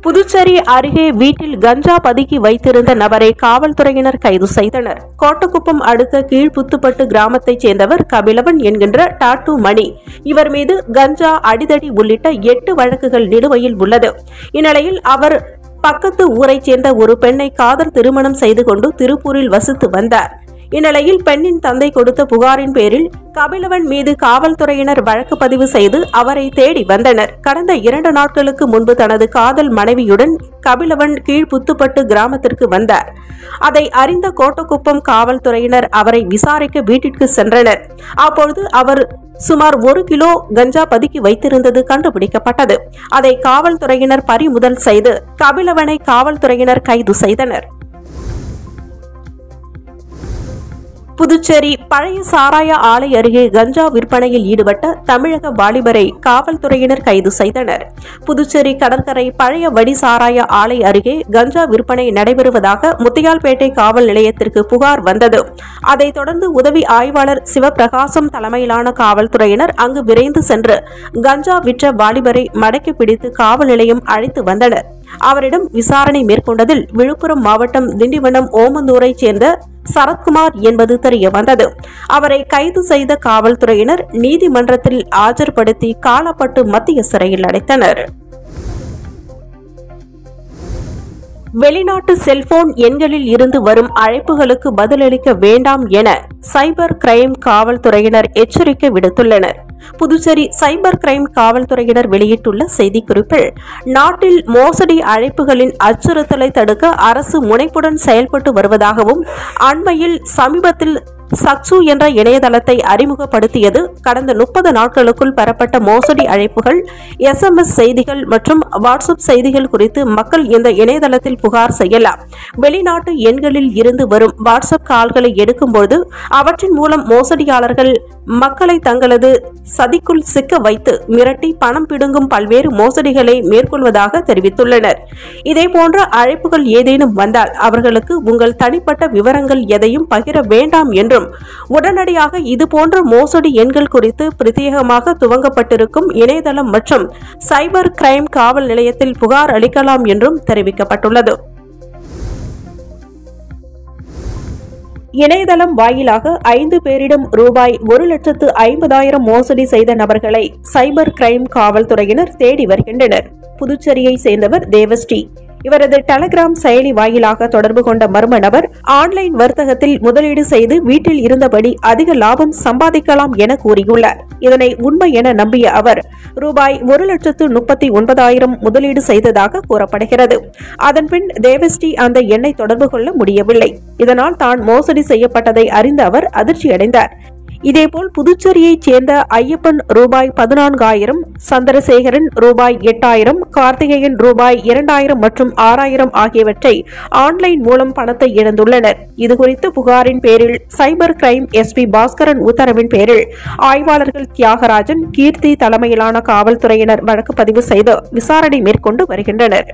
புதுச்சேரி அருகே வீட்டில் கஞ்சா பதுக்கி வைத்திருந்த நபரை காவல்துறையினர் கைது செய்தனர். கோட்டக்குப்பம் அடுத்த கீழ்புத்துப்பட்டு கிராமத்தைச் சேர்ந்தவர் கபிலவன் என்கின்ற டாட்டூ மணி. இவர் மீது கஞ்சா, அடிதடி உள்ளிட்ட 8 வழக்குகள் நிலுவையில் உள்ளது. இந்நிலையில் அவர் பக்கத்து ஊரைச் சேர்ந்த ஒரு பெண்ணை காதல் திருமணம் செய்து கொண்டு திருப்பூரில் வசித்து வந்தார். இந்நிலையில் பெண்ணின் தந்தை கொடுத்த புகாரின் பேரில் கபிலவன் மீது காவல்துறையினர் வழக்கு பதிவு செய்து அவரை தேடி வந்தனர். கடந்த 2 நாட்களுக்கு முன்பு தனது காதல் மனைவியுடன் கபிலவன் கீழ்புத்துப்பட்டு கிராமத்திற்கு வந்தார். அதை அறிந்த கோட்டக்குப்பம் காவல்துறையினர் அவரை விசாரிக்க வீட்டிற்கு சென்றனர். அப்பொழுது அவர் சுமார் 1 கிலோ கஞ்சா பதுக்கி வைத்திருந்தது கண்டுபிடிக்கப்பட்டது. அதை காவல்துறையினர் பறிமுதல் செய்து கபிலவனை காவல்துறையினர் கைது செய்தனர். புதுச்சேரி பழைய சாராய ஆலை அருகே கஞ்சா விற்பனையில் ஈடுபட்ட தமிழக வாலிபரை காவல்துறையினர் கைது செய்தனர். புதுச்சேரி கடற்கரை பழைய வடி சாராய ஆலை அருகே கஞ்சா விற்பனை நடைபெறுவதாக முத்தியால்பேட்டை காவல் நிலையத்திற்கு புகார் வந்தது. அதைத் தொடர்ந்து உதவி ஆய்வாளர் சிவபிரகாசம் தலைமையிலான காவல்துறையினர் அங்கு விரைந்து சென்று கஞ்சா விற்ற வாலிபரை மடக்கி பிடித்து காவல் நிலையம் அழைத்து வந்தனர். அவரிடம் விசாரணை மேற்கொண்டதில் விழுப்புரம் மாவட்டம் திண்டிவனம் ஓமந்தூரைச் சேர்ந்த சரத்குமார் என்பது தெரிய வந்தது. அவரை கைது செய்த காவல்துறையினர் நீதிமன்றத்தில் ஆஜர்படுத்தி காலாப்பட்டு மத்திய சிறையில் அடைத்தனர். வெளிநாட்டு செல்போன் எண்களில் இருந்து வரும் அழைப்புகளுக்கு பதிலளிக்க வேண்டாம் என சைபர் கிரைம் காவல்துறையினர் எச்சரிக்கை விடுத்துள்ளனர். புதுச்சேரி சைபர் கிரைம் காவல்துறையினர் வெளியிட்டுள்ள செய்திக்குறிப்பில், நாட்டில் மோசடி அழைப்புகளின் அச்சுறுத்தலை தடுக்க அரசு முனைப்புடன் செயல்பட்டு வருவதாகவும், அண்மையில் சமீபத்தில் சக்சு என்ற இணையதளத்தை அறிமுகப்படுத்தியது. கடந்த 30 நாட்களுக்குள் பெறப்பட்ட மோசடி அழைப்புகள், SMS செய்திகள் மற்றும் வாட்ஸ்அப் செய்திகள் குறித்து மக்கள் இந்த இணையதளத்தில் புகார் செய்யலாம். வெளிநாட்டு எண்களில் இருந்து வரும் வாட்ஸ்அப் கால்களை எடுக்கும்போது அவற்றின் மூலம் மோசடியாளர்கள் மக்களை தங்களது சதிக்குள் சிக்க வைத்து மிரட்டி பணம் பிடுங்கும் பல்வேறு மோசடிகளை மேற்கொள்வதாக தெரிவித்துள்ளனர். இதேபோன்ற அழைப்புகள் ஏதேனும் வந்தால் அவர்களுக்கு உங்கள் தனிப்பட்ட விவரங்கள் எதையும் பகிர வேண்டாம் என்றும், உடனடியாக இதுபோன்ற மோசடி எண்கள் குறித்து பிரத்யேகமாக துவங்கப்பட்டிருக்கும் இணையதளம் மற்றும் சைபர் கிரைம் காவல் நிலையத்தில் புகார் அளிக்கலாம் என்றும் தெரிவிக்கப்பட்டுள்ளது. இணையதளம் வாயிலாக 5 பேரிடம் ரூபாய் 1,50,000 மோசடி செய்த நபர்களை சைபர் கிரைம் காவல்துறையினர் தேடி வருகின்றனர். புதுச்சேரியை சேர்ந்தவர் தேவஸ்ரீ. இவரது டெலிகிராம் செயலி வாயிலாக தொடர்பு கொண்ட மர்ம நபர் ஆன்லைன் வர்த்தகத்தில் முதலீடு செய்து வீட்டில் இருந்தபடி அதிக லாபம் சம்பாதிக்கலாம் என கூறியுள்ளார். இதனை உண்மை என நம்பிய அவர் ரூபாய் 1,39,000 முதலீடு செய்ததாக கூறப்படுகிறது. அதன்பின் தேவஸ்ரீ அந்த எண்ணை தொடர்பு கொள்ள முடியவில்லை. இதனால் தான் மோசடி செய்யப்பட்டதை அறிந்த அவர் அதிர்ச்சியடைந்தார். இதேபோல் புதுச்சேரியைச் சேர்ந்த ஐயப்பன் ரூபாய் 14,000, சந்திரசேகரன் ரூபாய் 8,000, கார்த்திகேயன் ரூபாய் 2,000 மற்றும் 6,000 ஆகியவற்றை ஆன்லைன் மூலம் பணத்தை இழந்துள்ளனர். இதுகுறித்து புகாரின் பேரில் சைபர் கிரைம் SP பாஸ்கரன் உத்தரவின் பேரில் ஆய்வாளர்கள் தியாகராஜன், கீர்த்தி தலைமையிலான காவல்துறையினர் வழக்கு பதிவு செய்து விசாரணை மேற்கொண்டு வருகின்றனர்.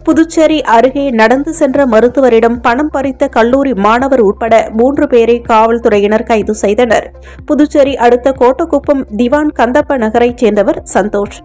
புதுச்சேரி அருகே நடந்து சென்ற மருத்துவரிடம் பணம் பறித்த கல்லூரி மாணவர் உட்பட 3 பேரை காவல்துறையினர் கைது செய்தனர். புதுச்சேரி அடுத்த கோட்டக்குப்பம் திவான் கந்தப்ப நகரைச் சேர்ந்தவர் சந்தோஷ்.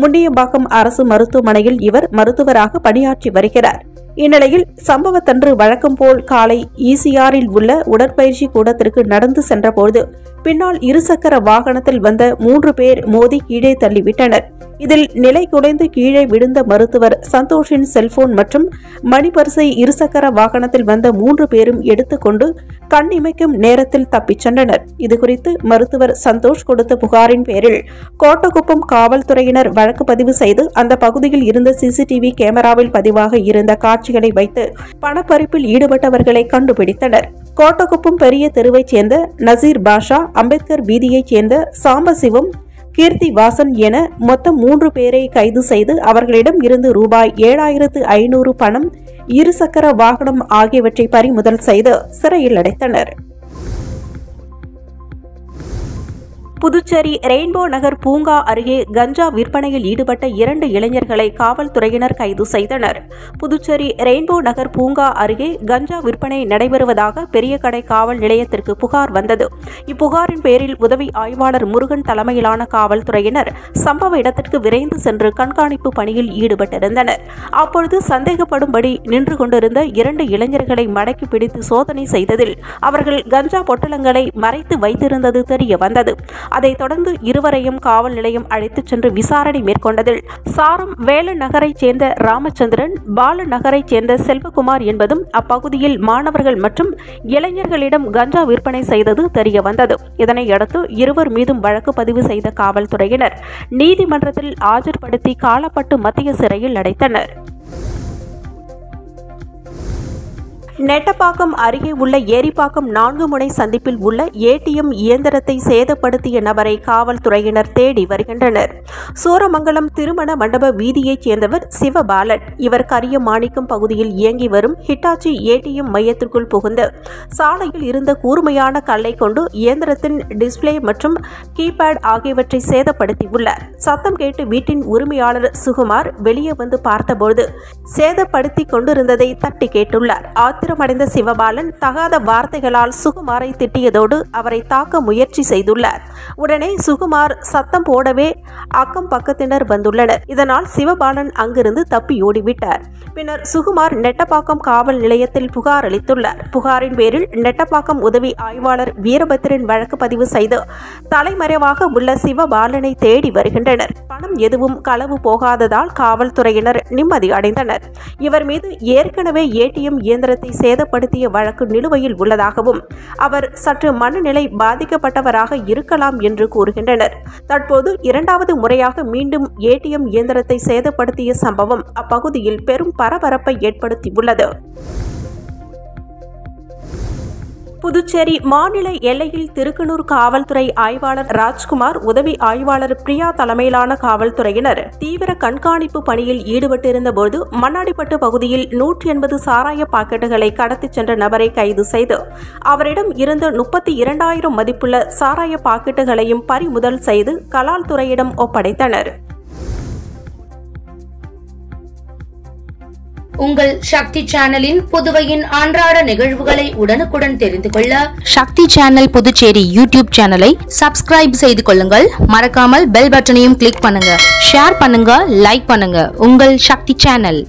முண்டியம்பாக்கம் அரசு மருத்துவமனையில் இவர் மருத்துவராக பணியாற்றி வருகிறார். இந்நிலையில் சம்பவத்தன்று வழக்கம் போல் காலை ECRல் உள்ள உடற்பயிற்சி கூடத்திற்கு நடந்து சென்றபோது பின்னால் இருசக்கர வாகனத்தில் வந்த 3 பேர் மோதி கீழே தள்ளிவிட்டனர். இதில் நிலை குலைந்து கீழே விழுந்த மருத்துவர் சந்தோஷின் செல்போன் மற்றும் மணிபர்சை இருசக்கர வாகனத்தில் வந்த 3 பேரும் எடுத்துக்கொண்டு கண் இமைக்கும் நேரத்தில் தப்பிச் சென்றனர். இதுகுறித்து மருத்துவர் சந்தோஷ் கொடுத்த புகாரின் பேரில் கோட்டக்குப்பம் காவல்துறையினர் வழக்கு பதிவு செய்து அந்த பகுதியில் இருந்த CCTV கேமராவில் பதிவாக இருந்த காட்சிகளை வைத்து பணப்பறிப்பில் ஈடுபட்டவர்களை கண்டுபிடித்தனர். கோட்டக்குப்பம் பெரிய தெருவைச் சேர்ந்த நசீர் பாஷா, அம்பேத்கர் வீதியைச் சேர்ந்த சாம்பசிவம், கீர்த்தி வாசன் என மொத்தம் 3 பேரை கைது செய்து அவர்களிடம் இருந்து ரூபாய் 7,500 பணம், இருசக்கர வாகனம் ஆகியவற்றை பறிமுதல் செய்து சிறையில் அடைத்தனர். புதுச்சேரி ரெயின்போ நகர் பூங்கா அருகே கஞ்சா விற்பனையில் ஈடுபட்ட 2 இளைஞர்களை காவல்துறையினர் கைது செய்தனர். புதுச்சேரி ரெயின்போ நகர் பூங்கா அருகே கஞ்சா விற்பனை நடைபெறுவதாக பெரியகடை காவல் நிலையத்திற்கு புகார் வந்தது. இப்புகாரின் பேரில் உதவி ஆய்வாளர் முருகன் தலைமையிலான காவல்துறையினர் சம்பவ இடத்திற்கு விரைந்து சென்று கண்காணிப்பு பணியில் ஈடுபட்டிருந்தனர். அப்பொழுது சந்தேகப்படும்படி நின்று கொண்டிருந்த 2 இளைஞர்களை மடக்கி பிடித்து சோதனை செய்ததில் அவர்கள் கஞ்சா பொட்டலங்களை மறைத்து வைத்திருந்தது தெரிய வந்தது. அதைத் தொடர்ந்து இருவரையும் காவல் நிலையம் அழைத்துச் சென்று விசாரணை மேற்கொண்டதில் சாரம் வேல நகரைச் சேர்ந்த ராமச்சந்திரன், பால நகரைச் சேர்ந்த செல்வகுமார் என்பதும் அப்பகுதியில் மாணவர்கள் மற்றும் இளைஞர்களிடம் கஞ்சா விற்பனை செய்தது தெரிய வந்தது. இதனையடுத்து இருவர் மீதும் வழக்கு பதிவு செய்த காவல்துறையினர் நீதிமன்றத்தில் ஆஜர்படுத்தி காலப்பட்டு மத்திய சிறையில் அடைத்தனர். நெட்டப்பாக்கம் அருகே உள்ள ஏரிப்பாக்கம் 4 முனை சந்திப்பில் உள்ள ஏடிஎம் இயந்திரத்தை சேதப்படுத்திய நபரை காவல்துறையினர் தேடி வருகின்றனர். சூரமங்கலம் திருமண மண்டப வீதியைச் சேர்ந்தவர் சிவபாலன். இவர் கரியமாணிக்கம் பகுதியில் இயங்கி வரும் ஹிட்டாச்சி ஏடிஎம் மையத்திற்குள் புகுந்து சாலையில் இருந்த கூர்மையான கல்லை கொண்டு இயந்திரத்தின் டிஸ்பிளே மற்றும் கீபேட் ஆகியவற்றை சேதப்படுத்தியுள்ளார். சத்தம் கேட்டு வீட்டின் உரிமையாளர் சுகுமார் வெளியே வந்து பார்த்தபோது சேதப்படுத்தி கொண்டிருந்ததை தட்டி கேட்டுள்ளார். ஆத்திரமடைந்த சிவபாலன் தகாத வார்த்தைகளால் சுகுமாரை திட்டியதோடு அவரை தாக்க முயற்சி செய்துள்ளார். உடனே சுகுமார் சத்தம் போடவே அக்கம் பக்கத்தினர் வந்துள்ளனர். இதனால் சிவபாலன் அங்கிருந்து தப்பியோடிவிட்டார். பின்னர் சுகுமார் நெட்டப்பாக்கம் காவல் நிலையத்தில் புகார் அளித்துள்ளார். புகாரின் பேரில் நெட்டப்பாக்கம் உதவி ஆய்வாளர் வீரபத்திரன் வழக்கு பதிவு செய்து தலைமறைவாக உள்ள சிவபாலனை தேடி வருகின்றனர். பணம் எதுவும் களவு போகாததால் காவல்துறையினர் நிம்மதி அடைந்தனர். இவர் மீது ஏற்கனவே ஏடிஎம் இயந்திரத்தை சேதப்படுத்திய வழக்கு நிலுவையில் உள்ளதாகவும் அவர் சற்று மனநிலை பாதிக்கப்பட்டவராக இருக்கலாம் என்று கூறுகின்றனர். தற்போது 2வது முறையாக மீண்டும் ஏடிஎம் இயந்திரத்தை சேதப்படுத்திய சம்பவம் அப்பகுதியில் பெரும் பரபரப்பை ஏற்படுத்தியுள்ளது. புதுச்சேரி மாநில எல்லையில் திருக்கனூர் காவல்துறை ஆய்வாளர் ராஜ்குமார், உதவி ஆய்வாளர் பிரியா தலைமையிலான காவல்துறையினர் தீவிர கண்காணிப்பு பணியில் ஈடுபட்டிருந்தபோது மண்ணாடிப்பட்டு பகுதியில் 180 சாராய பாக்கெட்டுகளை கடத்திச் சென்ற நபரை கைது செய்து அவரிடம் இருந்த 32,000 மதிப்புள்ள சாராய பாக்கெட்டுகளையும் பறிமுதல் செய்து கலால் துறையிடம் ஒப்படைத்தனர். உங்கள் சக்தி சேனலின் புதுவையின் அன்றாட நிகழ்வுகளை உடனுக்குடன் தெரிந்து கொள்ள சக்தி சேனல் புதுச்சேரி யூடியூப் சேனலை சப்ஸ்கிரைப் செய்து கொள்ளுங்கள். மறக்காமல் பெல் பட்டனையும் கிளிக் பண்ணுங்க. ஷேர் பண்ணுங்க, லைக் பண்ணுங்க. உங்கள் சக்தி சேனல்.